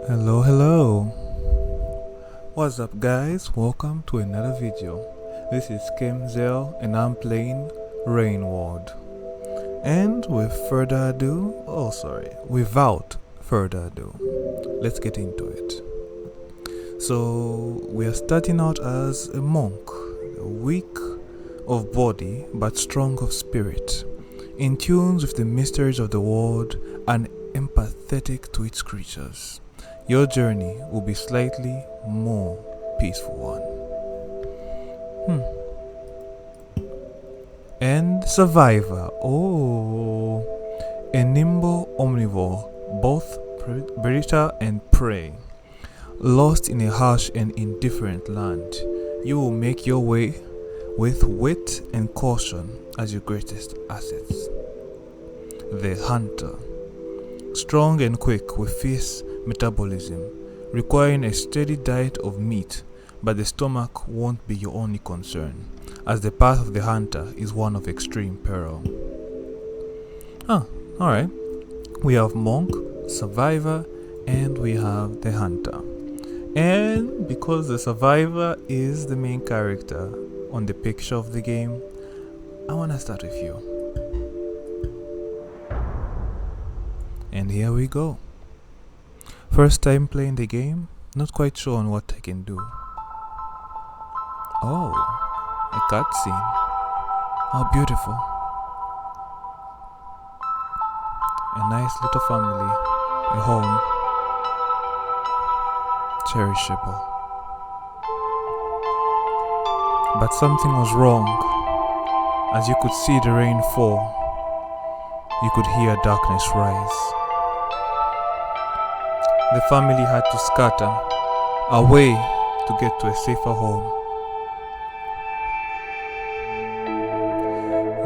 Hello. What's up guys? Welcome to another video. This is Kemzxl and I'm playing Rain World. And without further ado, let's get into it. So we are starting out as a monk, weak of body but strong of spirit, in tune with the mysteries of the world and empathetic to its creatures. Your journey will be slightly more peaceful one. And survivor. Oh, a nimble omnivore, both predator and prey. Lost in a harsh and indifferent land, you will make your way with wit and caution as your greatest assets. The hunter. Strong and quick with fierce metabolism, requiring a steady diet of meat, but the stomach won't be your only concern, as the path of the hunter is one of extreme peril. Alright. We have monk, survivor, and we have the hunter. And because the survivor is the main character on the picture of the game, I want to start with you. And here we go. First time playing the game, not quite sure on what I can do. Oh, a cutscene. How beautiful. A nice little family, a home, cherishable. But something was wrong. As you could see the rain fall, you could hear darkness rise. The family had to scatter away to get to a safer home.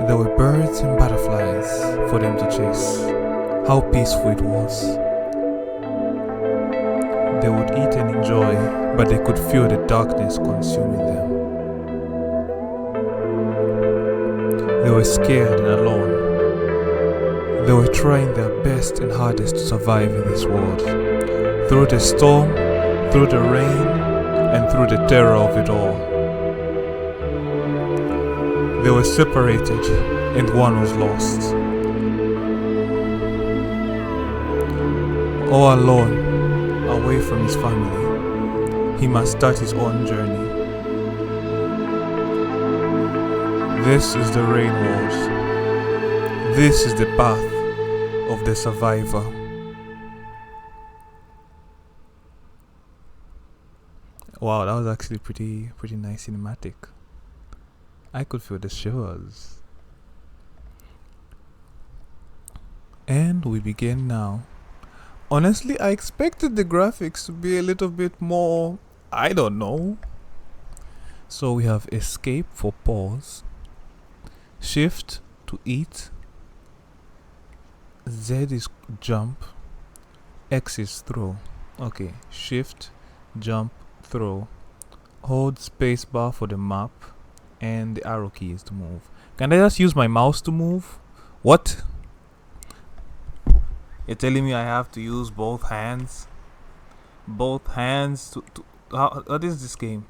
There were birds and butterflies for them to chase. How peaceful it was. They would eat and enjoy, but they could feel the darkness consuming them. They were scared and alone. They were trying their best and hardest to survive in this world. Through the storm, through the rain, and through the terror of it all. They were separated, and one was lost. All alone, away from his family, he must start his own journey. This is the rain world. This is the path of the survivor. Wow, that was actually pretty nice cinematic. I could feel the shivers. And we begin now. Honestly, I expected the graphics to be a little bit more, I don't know. So we have escape for pause, shift to eat, Z is jump, X is throw. Okay, shift, jump, throw, hold spacebar for the map, and the arrow key is to move. Can I just use my mouse to move? What? You're telling me I have to use both hands? Both hands to what is this game?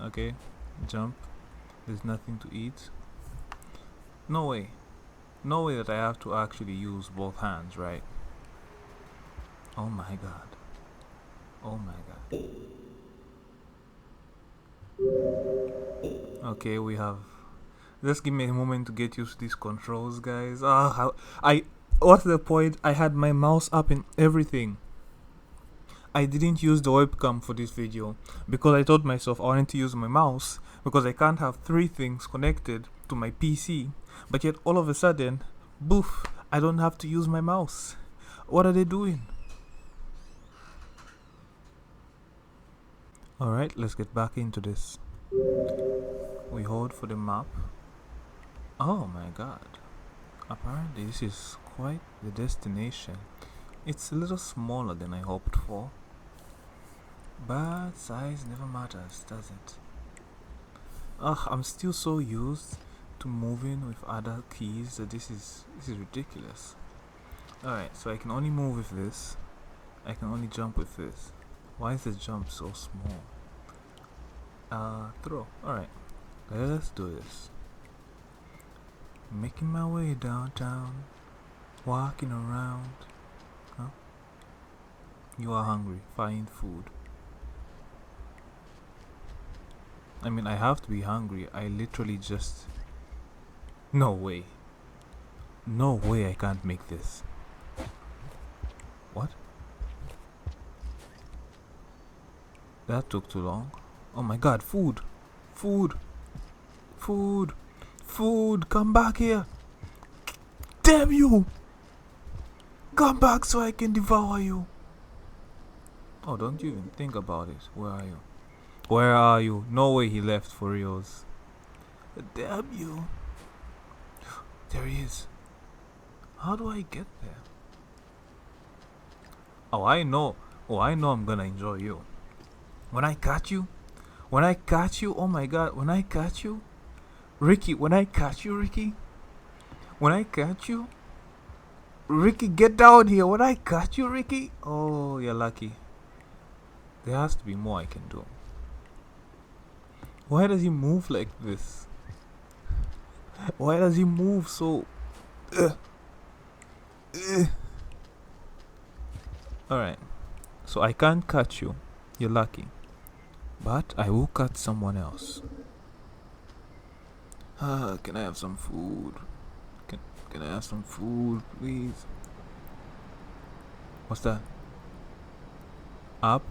Okay, jump. There's nothing to eat. No way that I have to actually use both hands, right? Oh my god. Oh my god. Okay, we have. Just give me a moment to get used to these controls, guys. What's the point? I had my mouse up in everything. I didn't use the webcam for this video because I told myself I wanted to use my mouse because I can't have three things connected to my PC. But yet all of a sudden, boof, I don't have to use my mouse. What are they doing? Alright, let's get back into this. We hold for the map. Oh my god. Apparently this is quite the destination. It's a little smaller than I hoped for. But size never matters, does it? I'm still so used to moving with other keys that this is ridiculous. Alright, so I can only move with this. I can only jump with this. Why is the jump so small? Throw. Alright, let's do this. Making my way downtown, walking around. Huh? You are hungry. Find food. I mean, I have to be hungry. I literally just... No way. No way I can't make this. What? That took too long. Oh my god, food! Food! Food! Food! Come back here! Damn you! Come back so I can devour you! Oh, don't you even think about it. Where are you? Where are you? No way he left for reals. Damn you! There he is. How do I get there? Oh, I know. Oh, I know I'm gonna enjoy you. When I catch you, oh my god, when I catch you, Ricky, when I catch you, Ricky, Ricky, get down here. When I catch you, Ricky, oh, you're lucky. There has to be more I can do. Why does he move like this? Why does he move so... Alright, so I can't catch you. You're lucky. But I will catch someone else. Can I have some food? Can I have some food, please? What's that? Up?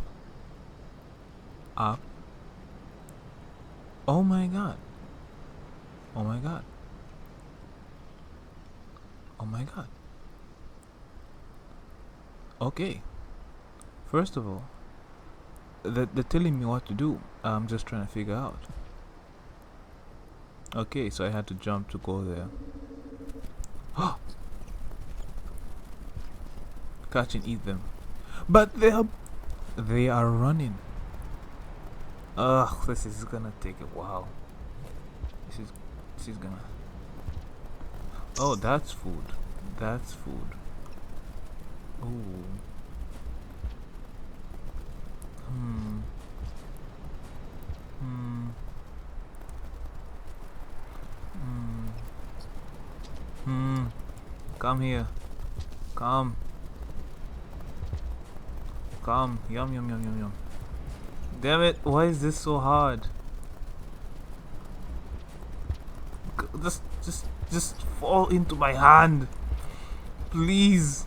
Up? Oh my god. Oh my god. Oh my god. Okay. First of all, they're telling me what to do. I'm just trying to figure out. Okay, so I had to jump to go there. Catch and eat them. But they are running. Ugh, this is gonna take a while. This is gonna... Oh, that's food. That's food. Ooh. Come here. Come. Come. Yum, yum, yum, yum, yum. Damn it. Why is this so hard? Just fall into my hand. Please.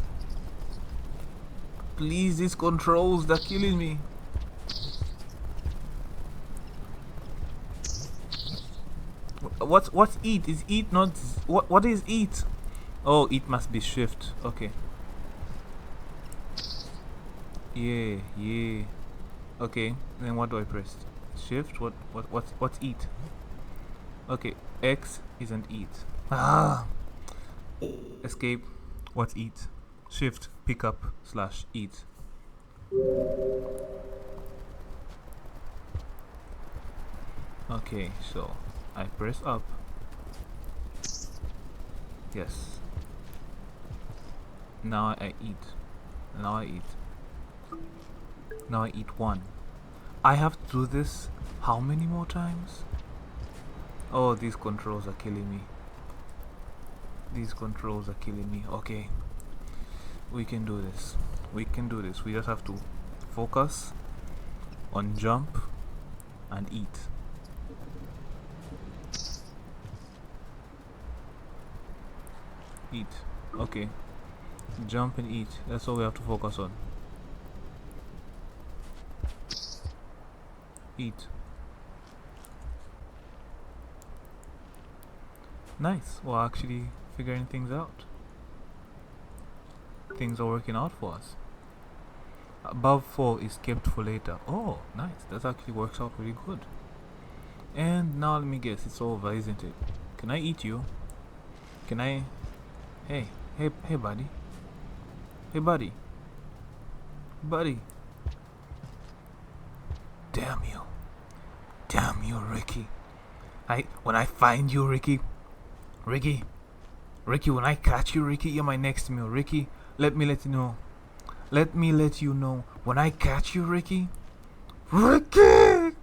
Please, these controls, they're killing me. What's eat? Is eat not... What is eat? Oh, it must be shift. Okay. Yeah. Okay, then what do I press? Shift? What's eat? Okay, X isn't eat. Escape. What's eat? Shift, pick up, / eat. Okay, so I press up. Yes. Now I eat. Now I eat 1. I have to do this how many more times? Oh, these controls are killing me. Okay. We can do this. We just have to focus on jump and eat. Eat. Okay. Jump and eat. That's all we have to focus on. Eat. Nice. We're actually figuring things out. Things are working out for us. Above 4 is kept for later. Oh, nice. That actually works out really good. And now let me guess. It's over, isn't it? Can I eat you? Can I... Hey, buddy. Hey, buddy. Damn you, Ricky. When I find you, Ricky, when I catch you, Ricky, you're my next meal, Ricky. Let me let you know. Let me let you know. When I catch you, Ricky. Ricky!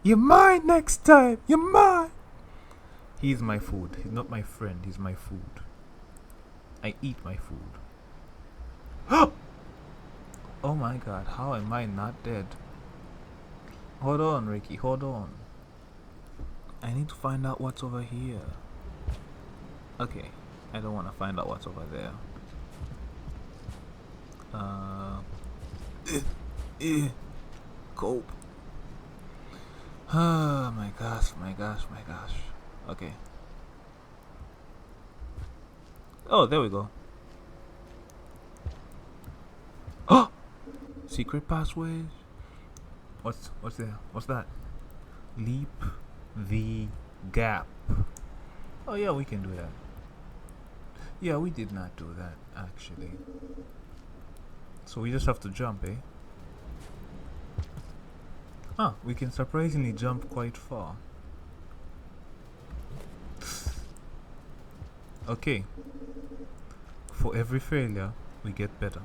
You're mine next time. You're mine. He's my food. He's not my friend. He's my food. I eat my food. Oh my god. How am I not dead? Hold on, Ricky. Hold on. I need to find out what's over here. Okay. I don't want to find out what's over there. Cope. Oh my gosh, my gosh, my gosh. Okay. Oh, there we go. Oh! Secret password. What's there? What's that? Leap the gap. Oh yeah, we can do that. Yeah, we did not do that actually. So we just have to jump, eh? Ah, we can surprisingly jump quite far. Okay. For every failure, we get better.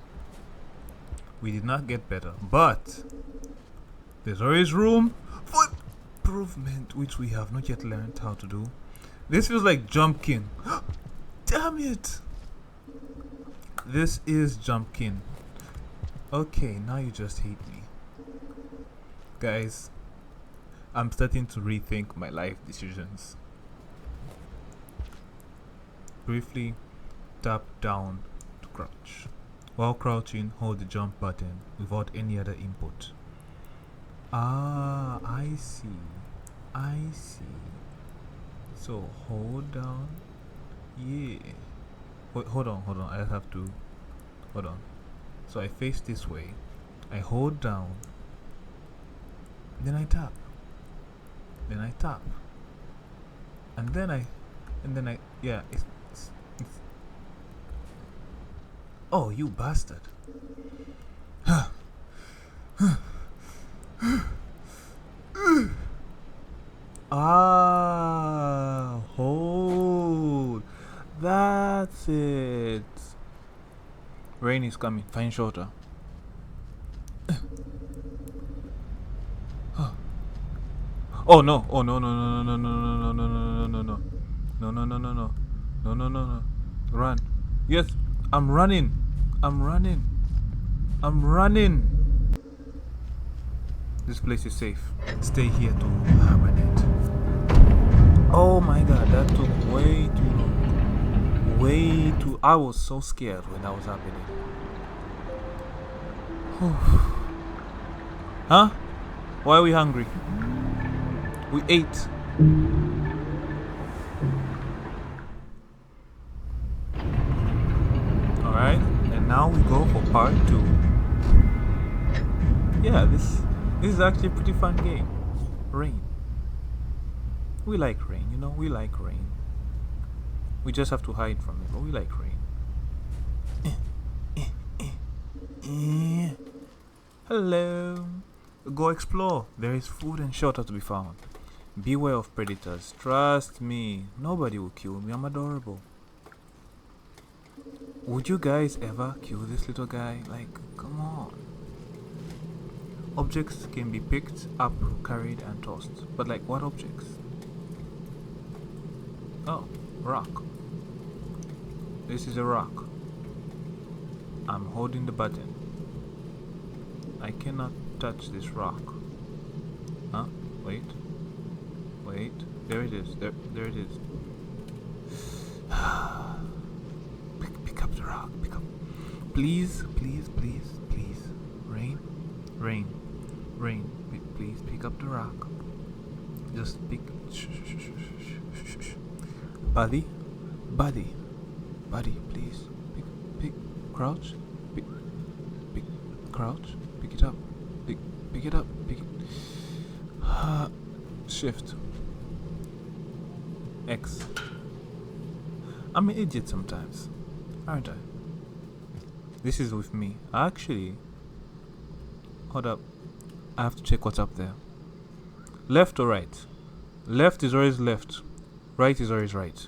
We did not get better, but there's always room for improvement, which we have not yet learned how to do. This feels like Jump King. Damn it! This is Jump King. Okay, now you just hate me. Guys, I'm starting to rethink my life decisions. Briefly tap down to crouch. While crouching, hold the jump button without any other input. Ah, I see. I see. So hold down. Yeah. Wait, hold on. I have to. Hold on. So I face this way. I hold down. Then I tap. Then I tap. And then I. Yeah. It's oh, you bastard. Ah, hold. That's it. Rain is coming. Find shelter. Oh no. Oh no. No. Run. Yes, I'm running. This place is safe. Stay here to hibernate. Oh my god, that took way too long. I was so scared when that was happening. Huh? Why are we hungry? We ate. Alright, and now we go for part 2. Yeah, this is actually a pretty fun game. Rain. We like rain, you know, we like rain. We just have to hide from it, but we like rain. Hello. Go explore. There is food and shelter to be found. Beware of predators. Trust me. Nobody will kill me. I'm adorable. Would you guys ever kill this little guy? Like, come on. Objects can be picked up, carried, and tossed. But like, what objects? Oh, rock. This is a rock. I'm holding the button. I cannot touch this rock. Huh? Wait. There it is. There it is. Pick up the rock. Pick up. Please. Rain. Please pick up the rock. Just pick. Shh. Buddy, please. Pick. Crouch. Pick. Crouch. Pick it up. Pick it up. Pick it. Shift. X. I'm an idiot sometimes, aren't I? This is with me. Actually, hold up. I have to check what's up there. Left or right? Left is always left. Right is always right.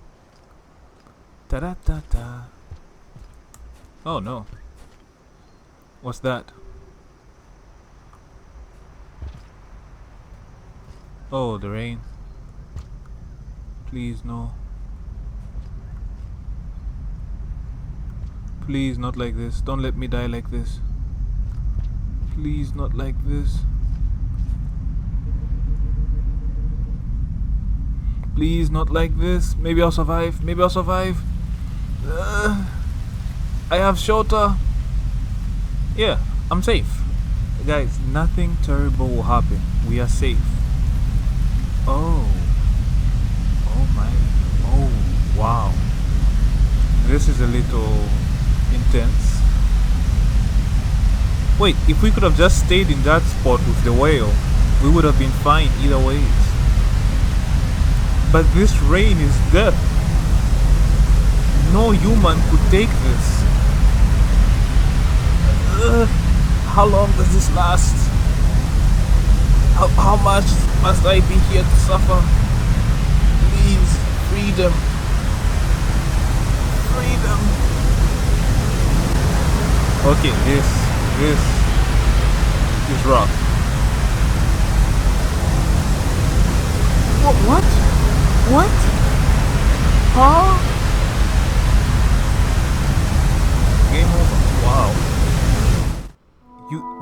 Ta-da-ta-ta. Oh no. What's that? Oh, the rain. Please, no. Please, not like this. Don't let me die like this. Please, not like this. Please, not like this. Maybe I'll survive. Maybe I'll survive. I have shelter. Yeah, I'm safe. Guys, nothing terrible will happen. We are safe. Oh. Oh my. Oh, wow. This is a little intense. Wait, if we could have just stayed in that spot with the whale, we would have been fine either ways. But this rain is death. No human could take this. How long does this last? How much must I be here to suffer? Please, freedom. Freedom. Okay, this is rough. What? What? Huh? Game over. Wow.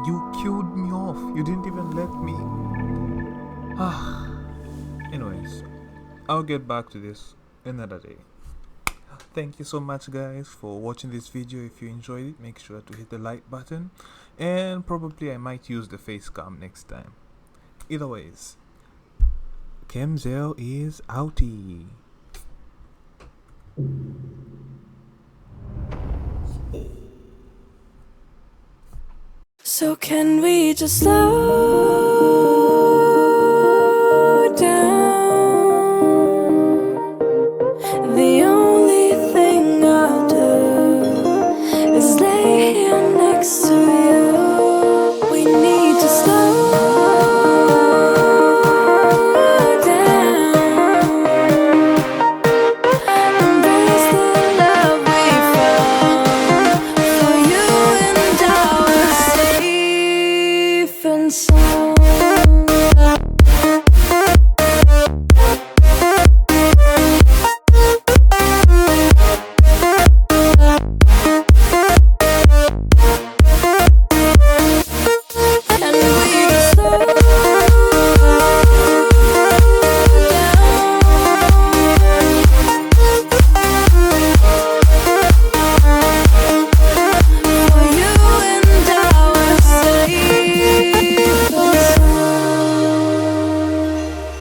You killed me off. You didn't even let me. Anyways, I'll get back to this another day. Thank you so much guys for watching this video. If you enjoyed it, make sure to hit the like button, and probably I might use the face cam next time. Either ways, Kemzxl is outie. So can we just love?